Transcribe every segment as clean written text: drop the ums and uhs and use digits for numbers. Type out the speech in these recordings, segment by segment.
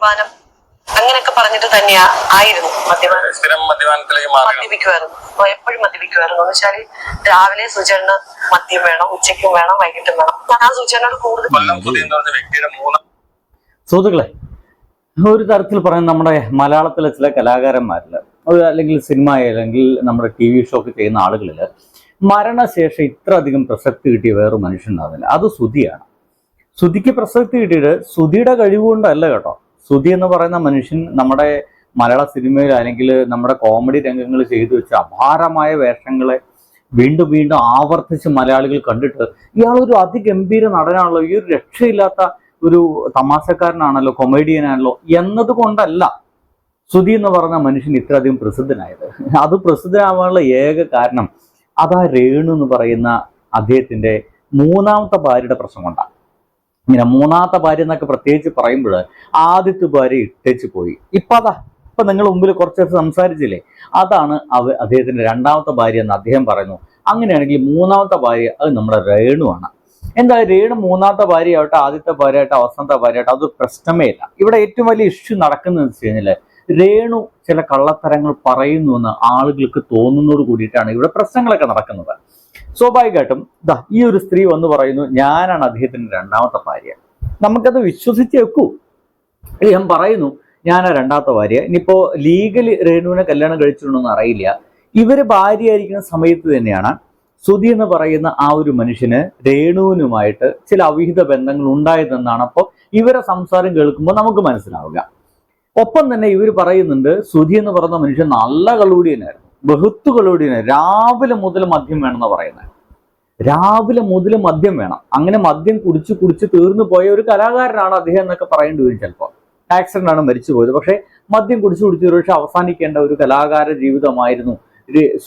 മദ്യപാനം അങ്ങനെയൊക്കെ പറഞ്ഞിട്ട് തന്നെയാ ആയിരുന്നു മദ്യപിക്കുമായിരുന്നു. എപ്പോഴും മദ്യപിക്കുമായിരുന്നു എന്ന് വെച്ചാല് രാവിലെ സുചേട്ടന് മദ്യം വേണം, ഉച്ചയ്ക്കും വേണം, വൈകിട്ടും വേണം. ഞാൻ ആ സുചേട്ടനോട് കൂടുതൽ സുഹൃത്തുക്കളെ, ഒരു തരത്തിൽ പറയുന്ന നമ്മുടെ മലയാളത്തിലെ ചില കലാകാരന്മാരിൽ അല്ലെങ്കിൽ സിനിമ അല്ലെങ്കിൽ നമ്മുടെ TV ഷോ ഒക്കെ ചെയ്യുന്ന ആളുകളിൽ മരണശേഷം ഇത്ര അധികം പ്രസക്തി കിട്ടിയ വേറെ മനുഷ്യനുണ്ടാകുന്നില്ല. അത് സുധിയാണ്. സുധിക്ക് പ്രസക്തി കിട്ടിയിട്ട് സുധിയുടെ കഴിവുകൊണ്ടല്ല കേട്ടോ. സുധി എന്ന് പറയുന്ന മനുഷ്യൻ നമ്മുടെ മലയാള സിനിമയിൽ അല്ലെങ്കിൽ നമ്മുടെ കോമഡി രംഗങ്ങൾ ചെയ്തു വെച്ച അപാരമായ വേഷങ്ങളെ വീണ്ടും വീണ്ടും ആവർത്തിച്ച് മലയാളികൾ കണ്ടിട്ട് ഇയാളൊരു അതിഗംഭീര നടനാണല്ലോ, ഈ ഒരു രക്ഷയില്ലാത്ത ഒരു തമാശക്കാരനാണല്ലോ, കൊമേഡിയനാണല്ലോ എന്നതുകൊണ്ടല്ല സുധി എന്ന് പറയുന്ന മനുഷ്യൻ ഇത്രയധികം പ്രസിദ്ധനായത്. അത് പ്രസിദ്ധനാവാനുള്ള ഏക കാരണം അതാ രേണു എന്ന് പറയുന്ന അദ്ദേഹത്തിന്റെ മൂന്നാമത്തെ ഭാര്യയുടെ പ്രശ്നം കൊണ്ടാണ്. ഇങ്ങനെ മൂന്നാമത്തെ ഭാര്യ എന്നൊക്കെ പ്രത്യേകിച്ച് പറയുമ്പോൾ ആദ്യത്തെ ഭാര്യ ഇട്ടേച്ച് പോയി. ഇപ്പൊ നിങ്ങൾ മുമ്പിൽ കുറച്ച് സംസാരിച്ചില്ലേ, അതാണ് അദ്ദേഹത്തിന്റെ രണ്ടാമത്തെ ഭാര്യ എന്ന് അദ്ദേഹം പറയുന്നു. അങ്ങനെയാണെങ്കിൽ മൂന്നാമത്തെ ഭാര്യ അത് നമ്മുടെ രേണുവാണ്. എന്തായാലും രേണു മൂന്നാമത്തെ ഭാര്യയാവട്ടെ, ആദ്യത്തെ ഭാര്യയായിട്ട്, അവസാനത്തെ ഭാര്യയായിട്ട് അതൊരു പ്രശ്നമേ ഇല്ല. ഇവിടെ ഏറ്റവും വലിയ ഇഷ്യൂ നടക്കുന്നതെന്ന് വെച്ച് കഴിഞ്ഞാൽ രേണു ചില കള്ളത്തരങ്ങൾ പറയുന്നു എന്ന് ആളുകൾക്ക് തോന്നുന്നതോട് കൂടിയിട്ടാണ് ഇവിടെ പ്രശ്നങ്ങളൊക്കെ നടക്കുന്നത്. സ്വാഭാവികമായിട്ടും ഈ ഒരു സ്ത്രീ വന്ന് പറയുന്നു ഞാനാണ് അദ്ദേഹത്തിന്റെ രണ്ടാമത്തെ ഭാര്യ. നമുക്കത് വിശ്വസിച്ച് വെക്കൂ. ഞാൻ പറയുന്നു ഞാനാ രണ്ടാമത്തെ ഭാര്യ. ഇനിയിപ്പോ ലീഗലി രേണുവിനെ കല്യാണം കഴിച്ചിട്ടുണ്ടോന്ന് അറിയില്ല. ഇവര് ഭാര്യയായിരിക്കുന്ന സമയത്ത് തന്നെയാണ് സുധി എന്ന് പറയുന്ന ആ ഒരു മനുഷ്യന് രേണുവിനുമായിട്ട് ചില അവിഹിത ബന്ധങ്ങൾ ഉണ്ടായതെന്നാണ് അപ്പോൾ ഇവരെ സംസാരം കേൾക്കുമ്പോൾ നമുക്ക് മനസ്സിലാവുക. ഒപ്പം തന്നെ ഇവർ പറയുന്നുണ്ട് സുധി എന്ന് പറയുന്ന മനുഷ്യൻ നല്ല കള്ളുകൂടിയനായിരുന്നു, ബഹുത്തു കള്ളുകൂടിയനായിരുന്നു. രാവിലെ മുതൽ മദ്യം വേണമെന്ന് പറയുന്നത്. രാവിലെ മുതൽ മദ്യം വേണം. അങ്ങനെ മദ്യം കുടിച്ച് കുടിച്ച് തീർന്നു പോയ ഒരു കലാകാരനാണ് അദ്ദേഹം എന്നൊക്കെ പറയേണ്ടി വരും. ചിലപ്പോൾ ആക്സിഡന്റ് ആണ് മരിച്ചു പോയത്. പക്ഷേ മദ്യം കുടിച്ച് കുടിച്ച് ഒരു പക്ഷെ അവസാനിക്കേണ്ട ഒരു കലാകാര ജീവിതമായിരുന്നു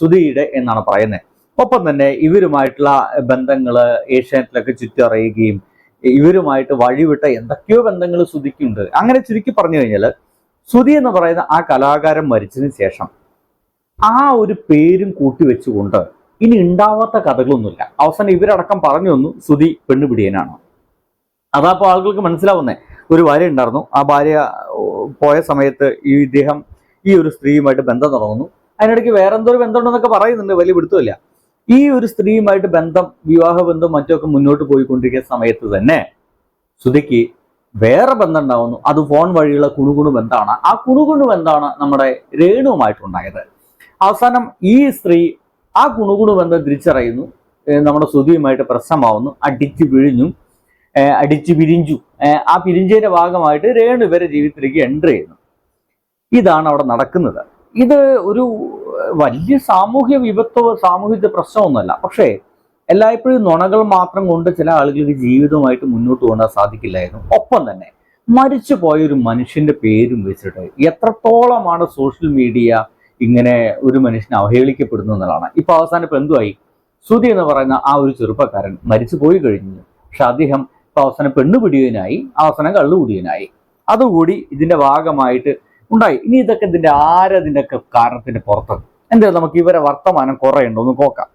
സുധിയുടെ എന്നാണ് പറയുന്നത്. ഒപ്പം തന്നെ ഇവരുമായിട്ടുള്ള ബന്ധങ്ങള് ഏഷ്യാനെറ്റിലൊക്കെ ചുറ്ററിയുകയും ഇവരുമായിട്ട് വഴിവിട്ട എന്തൊക്കെയോ ബന്ധങ്ങൾ സുധിക്കുണ്ട്. അങ്ങനെ ചുരുക്കി പറഞ്ഞു കഴിഞ്ഞാൽ സുധി എന്ന് പറയുന്ന ആ കലാകാരൻ മരിച്ചതിന് ശേഷം ആ ഒരു പേരും കൂട്ടിവെച്ചുകൊണ്ട് ഇനി ഉണ്ടാവാത്ത കഥകളൊന്നുമില്ല. അവസാനം ഇവരടക്കം പറഞ്ഞു വന്നു സുധി പെണ്ണുപിടിയനാണ്. അതാപ്പോൾ ആളുകൾക്ക് മനസ്സിലാവുന്നേ. ഒരു ഭാര്യ ഉണ്ടായിരുന്നു, ആ ഭാര്യ പോയ സമയത്ത് ഇദ്ദേഹം ഈ ഒരു സ്ത്രീയുമായിട്ട് ബന്ധം തുടങ്ങുന്നു. അതിനിടയ്ക്ക് വേറെ എന്തോ ഒരു ബന്ധമുണ്ടെന്നൊക്കെ പറയുന്നുണ്ട്, വലിയ പിടുത്തമില്ല. ഈ ഒരു സ്ത്രീയുമായിട്ട് ബന്ധം, വിവാഹ ബന്ധം മറ്റൊക്കെ മുന്നോട്ട് പോയിക്കൊണ്ടിരിക്കുന്ന സമയത്ത് തന്നെ സുധിക്ക് വേറെ ബന്ധം ഉണ്ടാവുന്നു. അത് ഫോൺ വഴിയുള്ള കുണുകുണു ബന്ധമാണ്. ആ കുണുകുണു ബന്ധമാണ് നമ്മുടെ രേണുവുമായിട്ടുണ്ടായത്. അവസാനം ഈ സ്ത്രീ ആ കുണുകുണു ബന്ധം തിരിച്ചറിയുന്നു, നമ്മുടെ സുധിയുമായിട്ട് പ്രശ്നമാവുന്നു, അടിച്ചു പിരിഞ്ചു. ആ പിരിഞ്ചതിന്റെ ഭാഗമായിട്ട് രേണു ഇവരെ ജീവിതത്തിലേക്ക് എൻ്റർ ചെയ്യുന്നു. ഇതാണ് അവിടെ നടക്കുന്നത്. ഇത് ഒരു വലിയ സാമൂഹ്യ വിപത്തോ സാമൂഹിക പ്രശ്നമൊന്നുമല്ല. പക്ഷേ എല്ലായ്പ്പോഴും നുണകൾ മാത്രം കൊണ്ട് ചില ആളുകൾക്ക് ജീവിതമായിട്ട് മുന്നോട്ട് കൊണ്ടുപോകാൻ സാധിക്കില്ലായിരുന്നു. ഒപ്പം തന്നെ മരിച്ചു പോയ ഒരു മനുഷ്യന്റെ പേരും വെച്ചിട്ട് എത്രത്തോളമാണ് സോഷ്യൽ മീഡിയ ഇങ്ങനെ ഒരു മനുഷ്യനെ അവഹേളിക്കപ്പെടുന്നു എന്നതാണ്. ഇപ്പൊ അവസാനം ഇപ്പൊ എന്തുമായി, സുധി എന്ന് പറയുന്ന ആ ഒരു ചെറുപ്പക്കാരൻ മരിച്ചു പോയി കഴിഞ്ഞു. പക്ഷെ അദ്ദേഹം ഇപ്പൊ അവസാനം പെണ്ണുപിടിയനായി, അവസാനം കള്ളുകുടിയനായി. അതുകൂടി ഇതിന്റെ ഭാഗമായിട്ട് ഉണ്ടായി. ഇനി ഇതൊക്കെ ഇതിന്റെ ഒക്കെ കാരണത്തിന്റെ പുറത്ത് എന്തായാലും നമുക്ക് ഇവരെ വർത്തമാനം കുറെ ഉണ്ടോ ഒന്ന് നോക്കാം.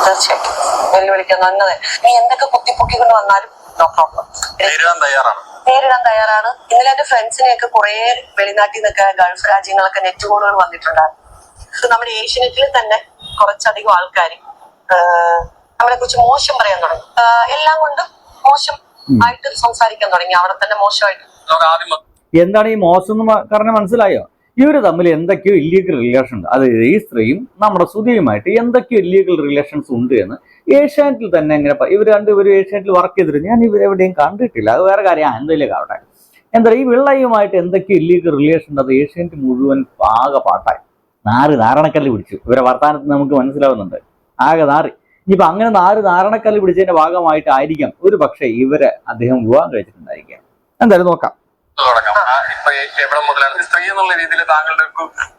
തീർച്ചയായിട്ടും വെല്ലുവിളിക്കാൻ നല്ലത്. നീ എന്തൊക്കെ കുത്തിപ്പൊക്കിക്കൊണ്ട് വന്നാലും നോ പ്രോബ്ലം, നേരിടാൻ തയ്യാറാണ്. ഇന്നലെ എന്റെ ഫ്രണ്ട്സിനെയൊക്കെ കുറെ വെളിനാട്ടിൽ നിന്നൊക്കെ ഗൾഫ് രാജ്യങ്ങളൊക്കെ നെറ്റ് കോളുകൾ വന്നിട്ടുണ്ടായിരുന്നു. നമ്മുടെ ഏഷ്യനെറ്റിൽ തന്നെ കുറച്ചധികം ആൾക്കാർ നമ്മളെ കുറിച്ച് മോശം പറയാൻ തുടങ്ങി. എല്ലാം കൊണ്ടും മോശം ആയിട്ട് സംസാരിക്കാൻ തുടങ്ങി. അവിടെ തന്നെ മോശമായിട്ട്. എന്താണ് ഈ മോശം എന്ന് പറഞ്ഞാൽ മനസ്സിലായോ? ഇവര് തമ്മിൽ എന്തൊക്കെയോ ഇല്ലീഗൽ റിലേഷൻ ഉണ്ട്. അത് ഈ സ്ത്രീയും നമ്മുടെ സുധിയുമായിട്ട് എന്തൊക്കെയോ ഇല്ലീഗൽ റിലേഷൻസ് ഉണ്ട് എന്ന് ഏഷ്യാനെറ്റിൽ തന്നെ എങ്ങനെ ഇവർ രണ്ടുപേരും ഏഷ്യാനെറ്റിൽ വർക്ക് ചെയ്തിട്ട് ഞാൻ ഇവരെവിടെയും കണ്ടിട്ടില്ല. അത് വേറെ കാര്യം, എന്തെങ്കിലും ആവട്ടെ. എന്താ ഈ വെള്ളയുമായിട്ട് എന്തൊക്കെയോ ഇല്ലീഗൽ റിലേഷൻ ഉണ്ട്. അത് ഏഷ്യാനെറ്റ് മുഴുവൻ ആകെ പാട്ടായി നാരണക്കല്ല് പിടിച്ചു. ഇവരെ വർത്താനത്ത് നമുക്ക് മനസ്സിലാവുന്നുണ്ട്. ആകെ നാറി. ഇനിയിപ്പോ അങ്ങനെ നാരണക്കല്ല് പിടിച്ചതിന്റെ ഭാഗമായിട്ടായിരിക്കാം ഒരു പക്ഷേ ഇവരെ അദ്ദേഹം വിവാഹം കഴിച്ചിട്ടുണ്ടായിരിക്കാം. എന്തായാലും നോക്കാം. ഇപ്പൊ എവിടെ മുതലാണ് സ്ത്രീ എന്നുള്ള രീതിയിൽ താങ്കളുടെ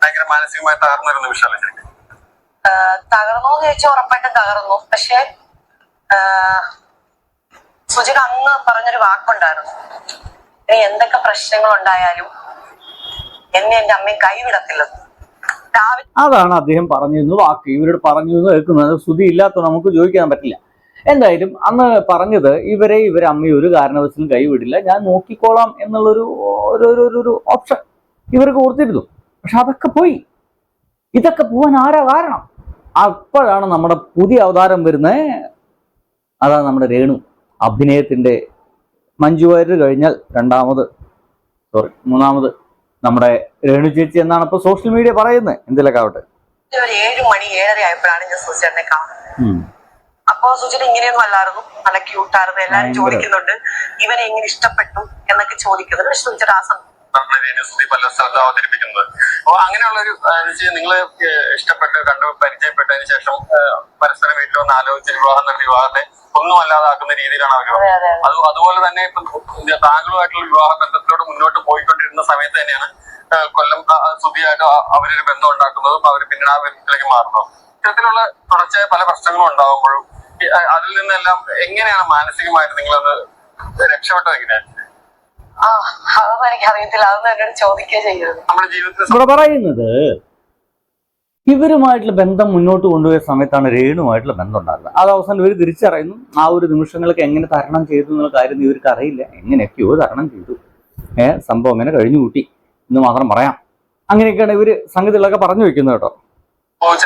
ഭയങ്കര മാനസികമായി തകർന്നു വരുന്ന വിഷയമല്ലേ? തകർന്നോന്ന് ചോദിച്ചാൽ ഉറപ്പായിട്ടും തകർന്നു. പക്ഷെ സുജിത അന്ന് പറഞ്ഞൊരു വാക്കുണ്ടായിരുന്നു, ഇനി എന്തൊക്കെ പ്രശ്നങ്ങൾ ഉണ്ടായാലും എന്നെ എന്റെ അമ്മയെ കൈവിടത്തില്ലെന്ന്. അതാണ് അദ്ദേഹം പറഞ്ഞിരുന്നു വാക്ക്. ഇവരോട് പറഞ്ഞു കേൾക്കുന്നത് സുധി ഇല്ലാത്തത് നമുക്ക് ചോദിക്കാൻ പറ്റില്ല. എന്തായാലും അന്ന് പറഞ്ഞത് ഇവരെ അമ്മയെ ഒരു കാരണവശാലും കൈവിടില്ല, ഞാൻ നോക്കിക്കോളാം എന്നുള്ളൊരു ഒരു ഓപ്ഷൻ ഇവർക്ക് കൊടുത്തിരുന്നു. പക്ഷെ അതൊക്കെ പോയി. ഇതൊക്കെ പോവാൻ ആരാ കാരണം? അപ്പോഴാണ് നമ്മുടെ പുതിയ അവതാരം വരുന്നത്. അതാണ് നമ്മുടെ രേണു. അഭിനയത്തിന്റെ മഞ്ജു വാര്യർ കഴിഞ്ഞാൽ മൂന്നാമത് നമ്മുടെ രേണു ചേച്ചി എന്നാണ് ഇപ്പൊ സോഷ്യൽ മീഡിയ പറയുന്നത്. എന്തിലൊക്കെ ആവട്ടെ, 7 മണി 7:30 ആയപ്പോഴാണ് ഞാൻ സുചേട്ടനെ കാണുന്നത്. അപ്പൊ സുചേട്ടൻ ഇങ്ങനെയൊന്നും അല്ലായിരുന്നു, നല്ല ക്യൂട്ടായിരുന്നു. എല്ലാരും ചോദിക്കുന്നുണ്ട് ഇവനെ എങ്ങനെ ഇഷ്ടപ്പെട്ടു എന്നൊക്കെ ചോദിക്കുന്നുണ്ട്. പക്ഷെ സുചേട്ടൻ ആ സമയം പല സ്ഥലത്ത് അവതരിപ്പിക്കുന്നത്. അപ്പൊ അങ്ങനെയുള്ള ഒരു നിങ്ങള് ഇഷ്ടപ്പെട്ട് കണ്ടു പരിചയപ്പെട്ടതിന് ശേഷം പരസ്പരം വീട്ടിൽ വന്ന് ആലോചിച്ച് വിവാഹം നടത്തി വിവാഹത്തെ ഒന്നും അല്ലാതാക്കുന്ന രീതിയിലാണ് അവർ. അതുപോലെ തന്നെ ഇപ്പം താങ്കളുമായിട്ടുള്ള വിവാഹ ബന്ധത്തിലൂടെ മുന്നോട്ട് പോയിക്കൊണ്ടിരുന്ന സമയത്ത് തന്നെയാണ് കൊല്ലം സുധിയായിട്ട് അവരൊരു ബന്ധം ഉണ്ടാക്കുന്നതും അവർ പിന്നീട് ആ ബന്ധത്തിലേക്ക് മാറുന്നതും. ഇത്തരത്തിലുള്ള തുടർച്ചയായ പല പ്രശ്നങ്ങളും ഉണ്ടാകുമ്പോഴും അതിൽ നിന്നെല്ലാം എങ്ങനെയാണ് മാനസികമായിട്ട് നിങ്ങളത് രക്ഷപ്പെട്ടത്? എങ്ങനെയാണ്? അതൊന്നും എനിക്ക് അറിയത്തില്ല, അതൊന്നും എന്നോട് ചോദിക്കുക ചെയ്യരുത്. നമ്മുടെ ജീവിതത്തിൽ ഇവിടെ പറയുന്നത് ഇവരുമായിട്ടുള്ള ബന്ധം മുന്നോട്ട് കൊണ്ടുപോയ സമയത്താണ് രേണുമായിട്ടുള്ള ബന്ധം ഉണ്ടാകുന്നത്. അത് അവസാനം ഇവർ തിരിച്ചറിയുന്നു. ആ ഒരു നിമിഷങ്ങളൊക്കെ എങ്ങനെ തരണം ചെയ്തു എന്നുള്ള കാര്യം ഇവർക്ക് അറിയില്ല. എങ്ങനെയൊക്കെയോ തരണം ചെയ്തു, സംഭവം അങ്ങനെ കഴിഞ്ഞു കൂട്ടി എന്ന് മാത്രം പറയാം. അങ്ങനെയൊക്കെയാണ് ഇവര് സംഗതികളൊക്കെ പറഞ്ഞു വെക്കുന്നത് കേട്ടോ.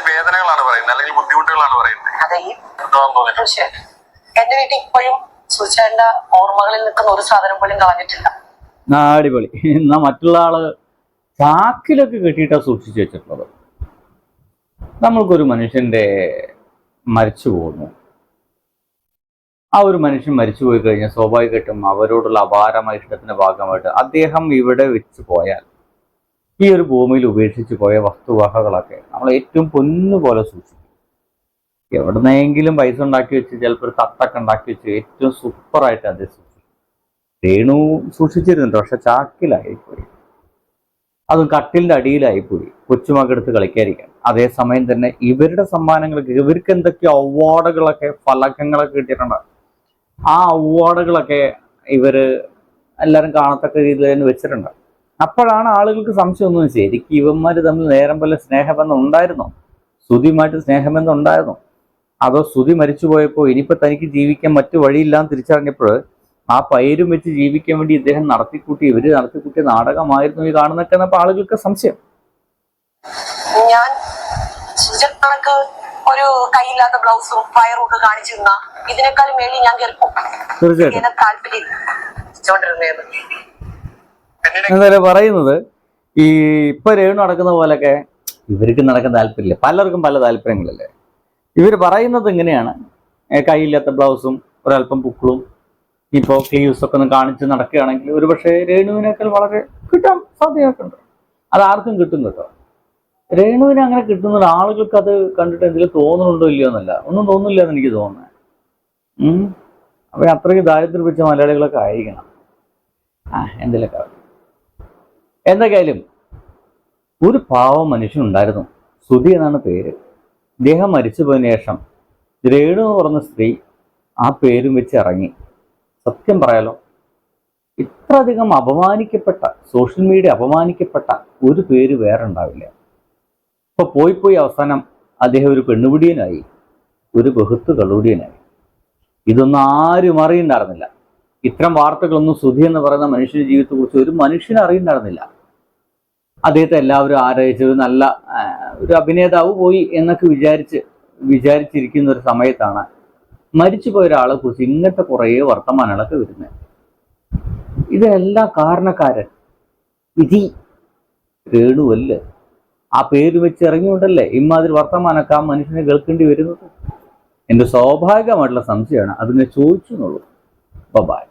വേദനകളാണ് പറയുന്നത്, അല്ലെങ്കിൽ ബുദ്ധിമുട്ടുകളാണ് പറയുന്നത്. അതെ, എന്റെ വീട്ടിൽ ഇപ്പോഴും സുചേട്ടന്റെ ഓർമ്മകളിൽ നിൽക്കുന്ന ഒരു സാധനം പോലും കളഞ്ഞിട്ടില്ല. അടിപൊളി. എന്നാ മറ്റുള്ള ആള് ചാക്കിലൊക്കെ കെട്ടിയിട്ടാ സൂക്ഷിച്ചു വെച്ചിട്ടുള്ളത്. നമ്മൾക്കൊരു മനുഷ്യന്റെ മരിച്ചു പോകുന്നു, ആ ഒരു മനുഷ്യൻ മരിച്ചു പോയി കഴിഞ്ഞാൽ സ്വാഭാവികമായിട്ടും അവരോടുള്ള അപാരമായ ഇഷ്ടത്തിന്റെ ഭാഗമായിട്ട് അദ്ദേഹം ഇവിടെ വെച്ച് പോയാൽ ഈ ഒരു ഭൂമിയിൽ ഉപേക്ഷിച്ച് പോയ വസ്തുവകകളൊക്കെ നമ്മൾ ഏറ്റവും പൊന്നുപോലെ സൂക്ഷിക്കും. എവിടുന്നെങ്കിലും പൈസ ഉണ്ടാക്കി വെച്ച് ചിലപ്പോൾ ഒരു തട്ടൊക്കെ ഉണ്ടാക്കി വെച്ച് ഏറ്റവും സൂപ്പറായിട്ട് അത് സൂക്ഷിക്കും. രേണു സൂക്ഷിച്ചിരുന്നുണ്ട്, പക്ഷെ ചാക്കിലായിപ്പോയി, അതും കട്ടിലിന്റെ അടിയിലായിപ്പോയി, കൊച്ചുമകെടുത്ത് കളിക്കാതിരിക്കാൻ. അതേസമയം തന്നെ ഇവരുടെ സമ്മാനങ്ങൾക്ക് ഇവർക്ക് എന്തൊക്കെയോ അവാർഡുകളൊക്കെ ഫലകങ്ങളൊക്കെ കിട്ടിയിട്ടുണ്ട്. ആ അവാർഡുകളൊക്കെ ഇവര് എല്ലാവരും കാണത്തക്ക രീതിയിൽ തന്നെ വെച്ചിട്ടുണ്ട്. അപ്പോഴാണ് ആളുകൾക്ക് സംശയം ഒന്നും, ശരിക്കും ഇവന്മാര് തമ്മിൽ നേരം പോലെ സ്നേഹബന്ധം ഉണ്ടായിരുന്നോ? ശ്രുതിയുമായിട്ട് സ്നേഹബന്ധം ഉണ്ടായിരുന്നോ? അതോ ശ്രുതി മരിച്ചു പോയപ്പോൾ ഇനിയിപ്പോൾ തനിക്ക് ജീവിക്കാൻ മറ്റു വഴിയില്ലാന്ന് തിരിച്ചറിഞ്ഞപ്പോൾ ആ പൈരും വെച്ച് ജീവിക്കാൻ വേണ്ടി ഇവര് നടത്തിക്കൂട്ടിയ നാടകമായിരുന്നു ഈ കാണുന്നൊക്കെ എന്നപ്പോൾ ആളുകൾക്ക് സംശയം. ഞാൻ സുചേട്ടനക്ക് ഒരു കൈയില്ലാത്ത ബ്ലൗസും ഫയറും കാണിച്ചിരുന്ന ഇതിനേക്കാളും മേളിൽ ഞാൻ കേൾക്കും. തീർച്ചയായിട്ടും താല്പര്യം എന്തായാലും പറയുന്നത് ഈ ഇപ്പൊ രേണു നടക്കുന്ന പോലൊക്കെ ഇവർക്ക് നടക്കാൻ താല്പര്യമില്ല. പലർക്കും പല താല്പര്യങ്ങളല്ലേ. ഇവർ പറയുന്നത് ഇങ്ങനെയാണ്, കൈയില്ലാത്ത ബ്ലൗസും ഒരല്പം പുക്കളും ഇപ്പോൾ ക്ലീവ്സൊക്കെ ഒന്ന് കാണിച്ച് നടക്കുകയാണെങ്കിൽ ഒരു പക്ഷേ രേണുവിനേക്കാൾ വളരെ കിട്ടാൻ സാധ്യതയൊക്കെ ഉണ്ട്. അത് ആർക്കും കിട്ടും കേട്ടോ. രേണുവിനെ അങ്ങനെ കിട്ടുന്നത് ആളുകൾക്ക് അത് കണ്ടിട്ട് എന്തെങ്കിലും തോന്നുന്നുണ്ടോ ഇല്ലയോ എന്നല്ല, ഒന്നും തോന്നില്ല എന്ന് എനിക്ക് തോന്നുന്നത്. അപ്പൊ അത്രയ്ക്ക് ദാരിദ്ര്യം പിടിച്ച മലയാളികളൊക്കെ ആയിരിക്കണം. എന്തെങ്കിലുമൊക്കെ എന്തൊക്കെയായാലും ഒരു പാവം മനുഷ്യനുണ്ടായിരുന്നു, ശ്രുതി എന്നാണ് പേര്. ഇദ്ദേഹം മരിച്ചു പോയതിനു ശേഷം രേണു എന്ന് പറഞ്ഞ സ്ത്രീ ആ പേരും വെച്ച് ഇറങ്ങി. സത്യം പറയാലോ, ഇത്ര അധികം അപമാനിക്കപ്പെട്ട, സോഷ്യൽ മീഡിയ അപമാനിക്കപ്പെട്ട ഒരു പേര് വേറെ ഉണ്ടാവില്ല. ഇപ്പൊ പോയി അവസാനം അദ്ദേഹം ഒരു പെണ്ണുപിടിയനായി, ഒരു ബഹുത്ത് കള്ളൂടിയനായി. ഇതൊന്നും ആരും അറിയുന്നുണ്ടായിരുന്നില്ല. ഇത്തരം വാർത്തകളൊന്നും ശ്രുതി എന്ന് പറയുന്ന മനുഷ്യന്റെ ജീവിതത്തെക്കുറിച്ച് ഒരു മനുഷ്യനെ അറിയുന്നുണ്ടായിരുന്നില്ല. അദ്ദേഹത്തെ എല്ലാവരും ആരാധിച്ച് നല്ല ഒരു അഭിനേതാവ് പോയി എന്നൊക്കെ വിചാരിച്ചിരിക്കുന്ന ഒരു സമയത്താണ് മരിച്ചുപോയ ഒരാളെ കുറിച്ച് ഇങ്ങനത്തെ കുറേ വർത്തമാനങ്ങളൊക്കെ വരുന്നത്. ഇതെല്ലാം കാരണക്കാരൻ വിധി രേണുവല്ലേ. ആ പേര് വെച്ച് ഇറങ്ങിയോണ്ടല്ലേ ഇമാതിരി വർത്തമാനമൊക്കെ ആ മനുഷ്യനെ കേൾക്കേണ്ടി വരുന്നത്. എൻ്റെ സ്വാഭാവികമായിട്ടുള്ള സംശയമാണ്, അതിനെ ചോദിച്ചു എന്നുള്ളൂ. ബൈ.